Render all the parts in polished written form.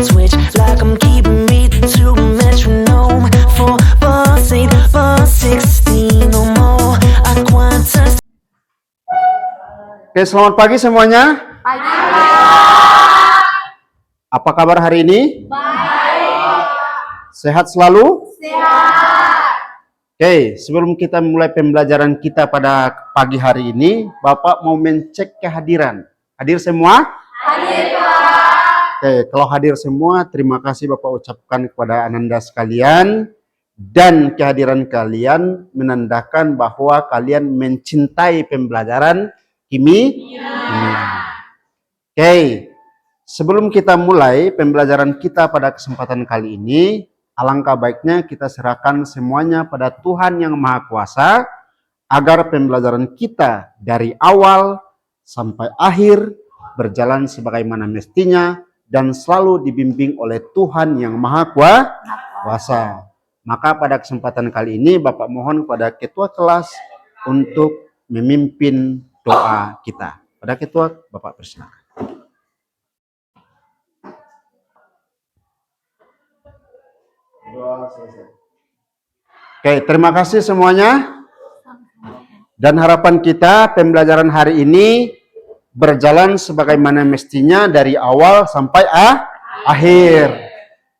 twitch like I'm keeping beat to a metronome. 4 bars 8 bars 16 or more. I quantas. Oke, selamat pagi semuanya. Pagi. Apa kabar hari ini? Baik. Sehat selalu? Sehat. Oke, sebelum kita mulai pembelajaran kita pada pagi hari ini, Bapak mau mencek kehadiran. Hadir semua? Hadir, Pak. Oke, kalau hadir semua, terima kasih Bapak ucapkan kepada Ananda sekalian. Dan kehadiran kalian menandakan bahwa kalian mencintai pembelajaran kimia. Oke, sebelum kita mulai pembelajaran kita pada kesempatan kali ini, alangkah baiknya kita serahkan semuanya pada Tuhan yang Maha Kuasa, agar pembelajaran kita dari awal sampai akhir berjalan sebagaimana mestinya dan selalu dibimbing oleh Tuhan yang Maha Kuasa. Maka pada kesempatan kali ini Bapak mohon kepada ketua kelas untuk memimpin doa kita. Pada ketua, Bapak persilakan. Oke, terima kasih semuanya. Dan harapan kita pembelajaran hari ini berjalan sebagaimana mestinya dari awal sampai akhir.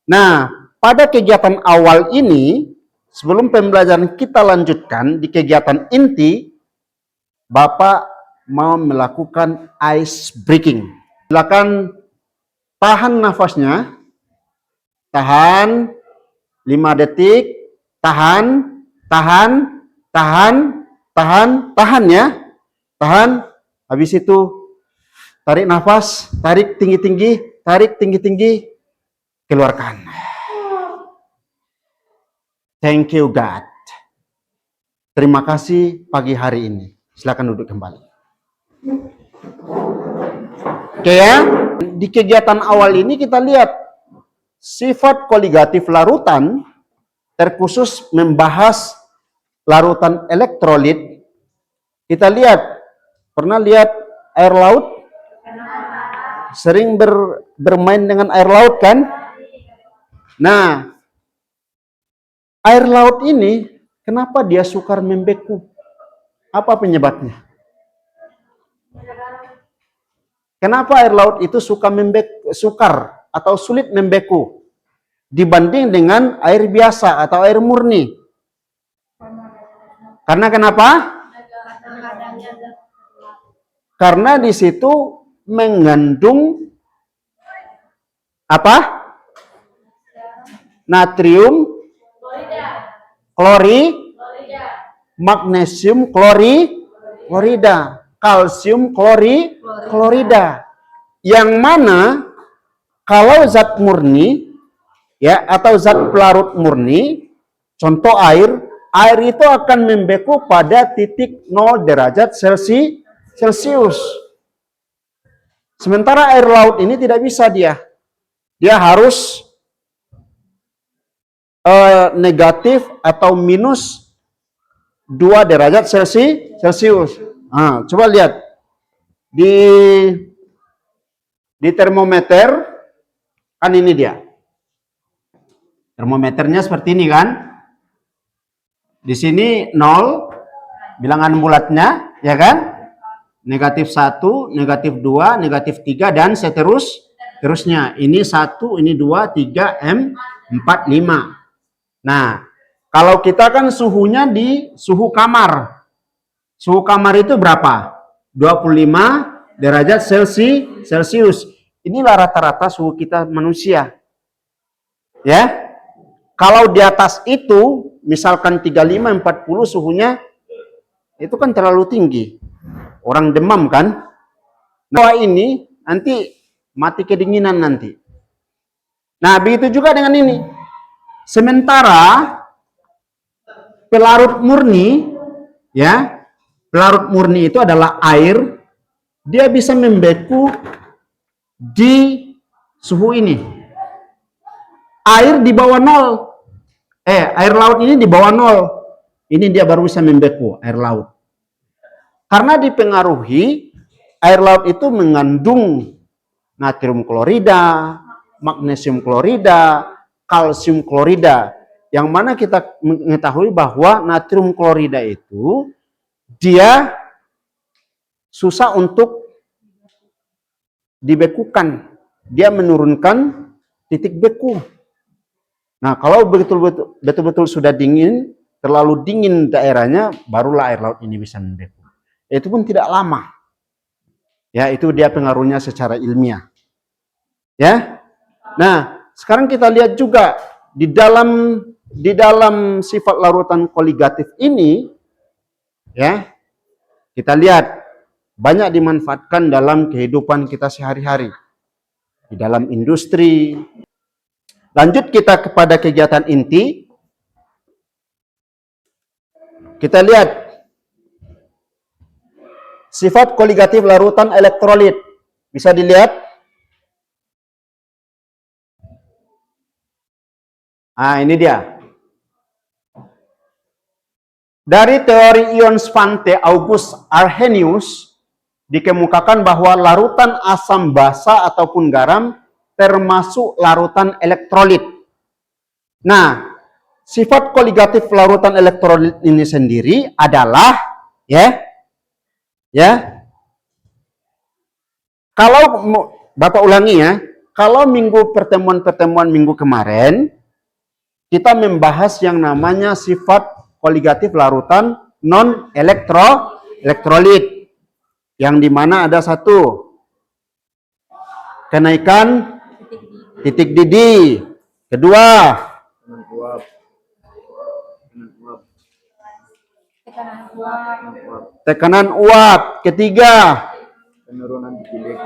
Nah, pada kegiatan awal ini, sebelum pembelajaran kita lanjutkan di kegiatan inti, Bapak mau melakukan ice breaking. Silakan tahan nafasnya. Tahan 5 detik. Tahan ya. Tahan. Habis itu tarik nafas, tarik tinggi-tinggi, keluarkan. Thank you God. Terima kasih pagi hari ini. Silakan duduk kembali. Oke ya, di kegiatan awal ini kita lihat sifat koligatif larutan, terkhusus membahas larutan elektrolit. Kita lihat, pernah lihat air laut? Sering bermain dengan air laut kan? Nah, air laut ini kenapa dia sukar membeku? Apa penyebabnya? Kenapa air laut itu sukar atau sulit membeku dibanding dengan air biasa atau air murni? Karena kenapa? Karena di situ mengandung apa? Natrium magnesium klorida, kalsium klorida. Yang mana kalau zat murni ya atau zat pelarut murni, contoh air itu akan membeku pada titik 0 derajat Celcius. Sementara air laut ini tidak bisa dia harus negatif atau minus 2 derajat Celcius. Nah, coba lihat di termometer, kan ini dia. Termometernya seperti ini kan. Di sini 0, bilangan bulatnya, ya kan? Negatif 1, negatif 2, negatif 3, dan seterusnya. Ini 1, ini 2, 3, 4, 5. Nah, kalau kita kan suhunya di suhu kamar. Suhu kamar itu berapa? 25 derajat Celcius. Inilah rata-rata suhu kita manusia. Ya. Kalau di atas itu, misalkan 35, 40 suhunya, itu kan terlalu tinggi. Orang demam kan? Nah, ini nanti mati kedinginan nanti. Nah, begitu juga dengan ini. Sementara pelarut murni, ya, pelarut murni itu adalah air, dia bisa membeku di suhu ini. Air di bawah 0. Air laut ini di bawah 0. Ini dia baru bisa membeku, air laut. Karena dipengaruhi, air laut itu mengandung natrium klorida, magnesium klorida, kalsium klorida. Yang mana kita mengetahui bahwa natrium klorida itu dia susah untuk dibekukan. Dia menurunkan titik beku. Nah, kalau betul-betul sudah dingin, terlalu dingin daerahnya, barulah air laut ini bisa membeku. Itu pun tidak lama. Ya, itu dia pengaruhnya secara ilmiah. Ya. Nah, sekarang kita lihat juga di dalam sifat larutan koligatif ini, ya, kita lihat banyak dimanfaatkan dalam kehidupan kita sehari-hari. Di dalam industri. Lanjut kita kepada kegiatan inti. Kita lihat sifat koligatif larutan elektrolit. Bisa dilihat? Ah, ini dia. Dari teori ion Svante August Arrhenius dikemukakan bahwa larutan asam basa ataupun garam termasuk larutan elektrolit. Nah, sifat koligatif larutan elektrolit ini sendiri adalah kalau Bapak ulangi ya, kalau pertemuan minggu kemarin kita membahas yang namanya sifat koligatif larutan non elektrolit, yang dimana ada satu kenaikan titik didih, kedua tekanan uap, ketiga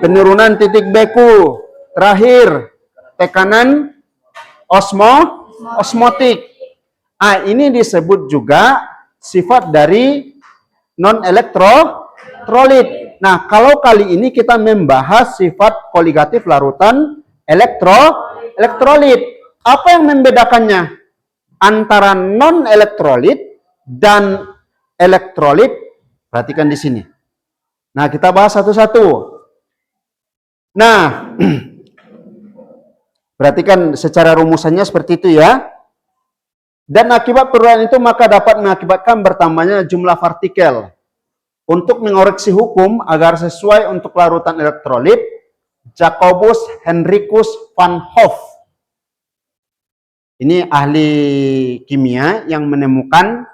penurunan titik beku, terakhir tekanan osmotik. Ah, ini disebut juga sifat dari non elektrolit. Nah, kalau kali ini kita membahas sifat koligatif larutan elektrolit. Apa yang membedakannya antara non elektrolit dan elektrolit? Perhatikan di sini. Nah, kita bahas satu-satu. Nah, perhatikan secara rumusannya seperti itu ya. Dan akibat perubahan itu maka dapat mengakibatkan bertambahnya jumlah partikel. Untuk mengoreksi hukum agar sesuai untuk larutan elektrolit, Jacobus Henricus van Hoff, ini ahli kimia yang menemukan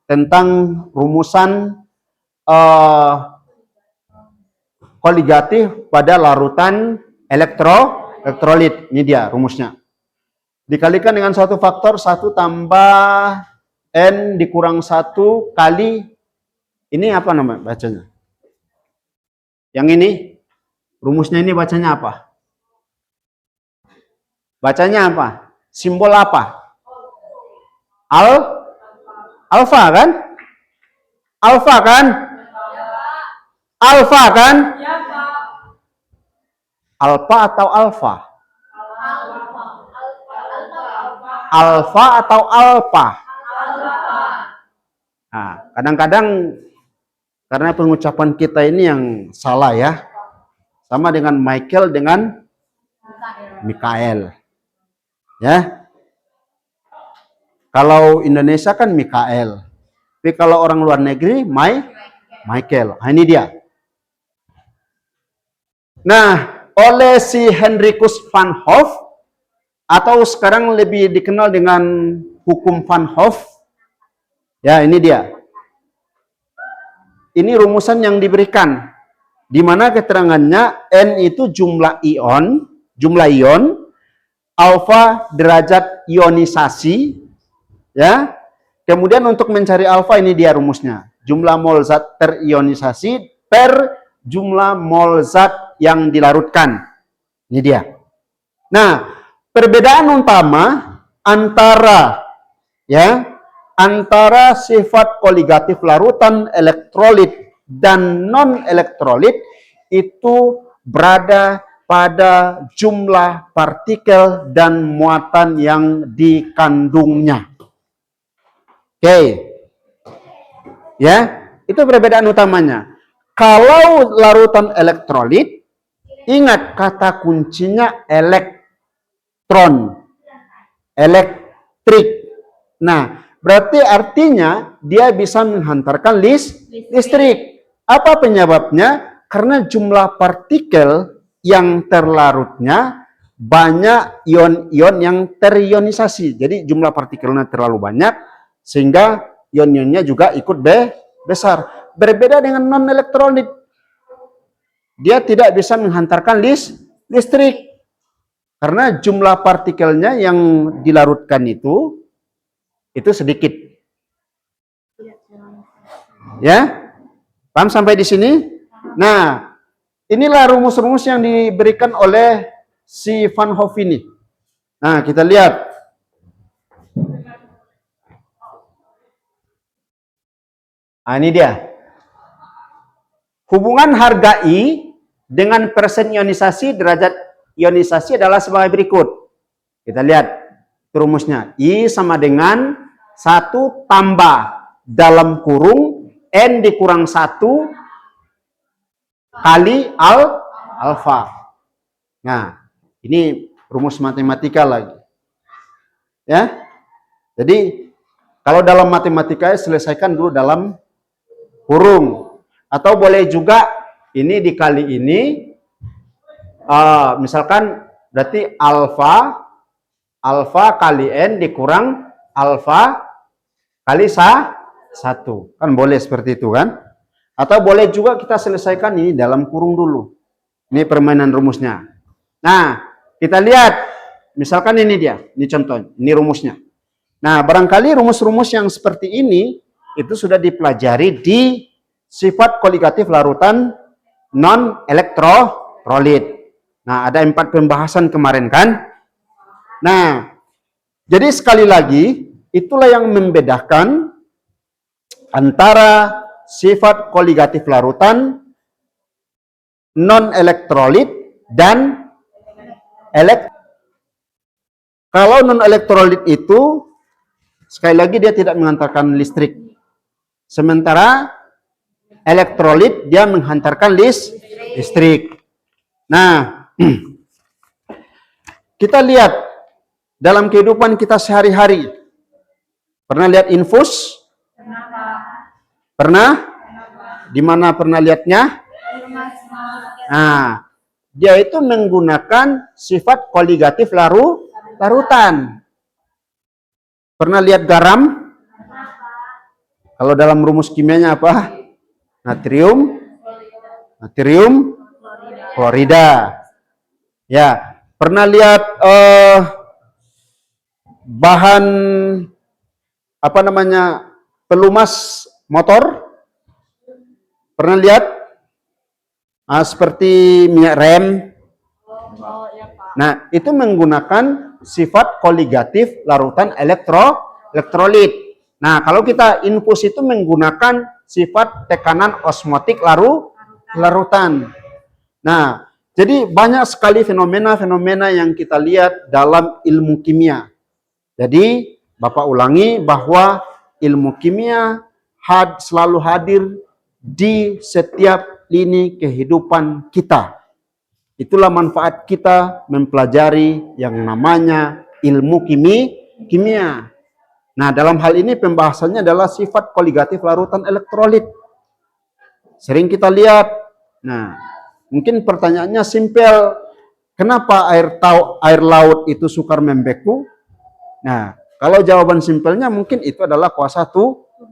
tentang rumusan koligatif pada larutan elektrolit. Ini dia rumusnya. Dikalikan dengan suatu faktor 1 tambah N dikurang 1 kali, ini apa nama bacanya? Yang ini, rumusnya ini bacanya apa? Bacanya apa? Simbol apa? Alfa kan? Alfa kan? Alfa kan? Alfa atau alfa? Alfa atau alfa? Nah, kadang-kadang karena pengucapan kita ini yang salah ya. Sama dengan Michael dengan Mikael. Ya. Kalau Indonesia kan Mikael. Tapi kalau orang luar negeri Michael. Nah, ini dia. Nah, oleh si Henricus van Hoff, atau sekarang lebih dikenal dengan hukum Van Hoff. Ya, ini dia. Ini rumusan yang diberikan. Di mana keterangannya N itu jumlah ion, alfa derajat ionisasi, ya. Kemudian untuk mencari alfa ini dia rumusnya. Jumlah mol zat terionisasi per jumlah mol zat yang dilarutkan. Ini dia. Nah, perbedaan utama antara sifat koligatif larutan elektrolit dan non elektrolit itu berada pada jumlah partikel dan muatan yang dikandungnya. Oke. Ya, itu perbedaan utamanya. Kalau larutan elektrolit, ingat kata kuncinya elektrik. Nah, berarti artinya dia bisa menghantarkan listrik. Apa penyebabnya? Karena jumlah partikel yang terlarutnya banyak ion-ion yang terionisasi. Jadi jumlah partikelnya terlalu banyak sehingga ion-ionnya juga ikut besar. Berbeda dengan non-elektrolit. Dia tidak bisa menghantarkan listrik. Karena jumlah partikelnya yang dilarutkan itu sedikit. Ya? Paham sampai di sini? Nah, inilah rumus-rumus yang diberikan oleh si Van Hoff ini. Nah, kita lihat. Nah, ini dia. Hubungan harga I dengan persen ionisasi, derajat ionisasi adalah sebagai berikut. Kita lihat rumusnya. I sama dengan 1 tambah dalam kurung N dikurang 1 kali alfa. Nah, ini rumus matematika lagi. Ya. Jadi, kalau dalam matematika selesaikan dulu dalam kurung. Atau boleh juga ini dikali ini, misalkan berarti alfa kali N dikurang alfa kali 1. Kan boleh seperti itu kan? Atau boleh juga kita selesaikan ini dalam kurung dulu. Ini permainan rumusnya. Nah, kita lihat. Misalkan ini dia. Ini contoh. Ini rumusnya. Nah, barangkali rumus-rumus yang seperti ini itu sudah dipelajari di sifat koligatif larutan non-elektrolit. Nah, ada 4 pembahasan kemarin kan? Nah, jadi sekali lagi, itulah yang membedakan antara sifat koligatif larutan non-elektrolit dan Kalau non-elektrolit itu, sekali lagi dia tidak menghantarkan listrik. Sementara elektrolit dia menghantarkan listrik. Nah, kita lihat dalam kehidupan kita sehari-hari. Pernah lihat infus? Pernah? Di mana pernah lihatnya? Nah, dia itu menggunakan sifat koligatif larutan. Pernah lihat garam? Kalau dalam rumus kimianya apa? Natrium klorida. Ya, pernah lihat bahan apa namanya pelumas motor? Pernah lihat? Seperti minyak rem. Nah, itu menggunakan sifat koligatif larutan elektrolit. Nah, kalau kita infus itu menggunakan sifat tekanan osmotik larutan. Nah, jadi banyak sekali fenomena-fenomena yang kita lihat dalam ilmu kimia. Jadi, Bapak ulangi bahwa ilmu kimia selalu hadir di setiap lini kehidupan kita. Itulah manfaat kita mempelajari yang namanya ilmu kimia. Nah, dalam hal ini pembahasannya adalah sifat koligatif larutan elektrolit. Sering kita lihat. Nah, mungkin pertanyaannya simpel. Kenapa air laut itu sukar membeku? Nah, kalau jawaban simpelnya mungkin itu adalah kuasa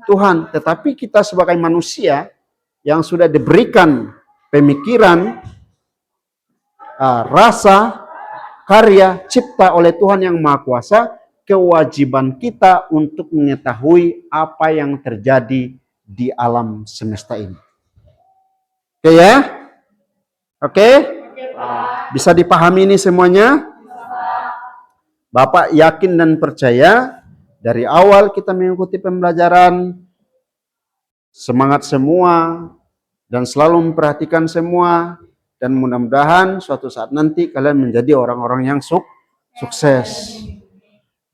Tuhan. Tetapi kita sebagai manusia yang sudah diberikan pemikiran, rasa, karya, cipta oleh Tuhan yang Maha Kuasa, kewajiban kita untuk mengetahui apa yang terjadi di alam semesta ini. Oke ya? Oke? Bisa dipahami ini semuanya? Bapak yakin dan percaya dari awal kita mengikuti pembelajaran, semangat semua, dan selalu memperhatikan semua, dan mudah-mudahan suatu saat nanti kalian menjadi orang-orang yang sukses.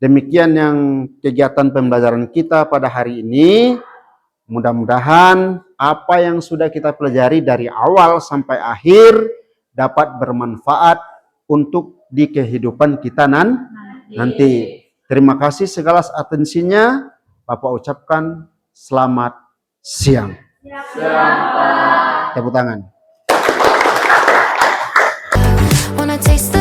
Demikian yang kegiatan pembelajaran kita pada hari ini. Mudah-mudahan apa yang sudah kita pelajari dari awal sampai akhir dapat bermanfaat untuk di kehidupan kita nanti. Terima kasih segala atensinya. Bapak ucapkan selamat siang. Tepuk tangan. Wanna taste the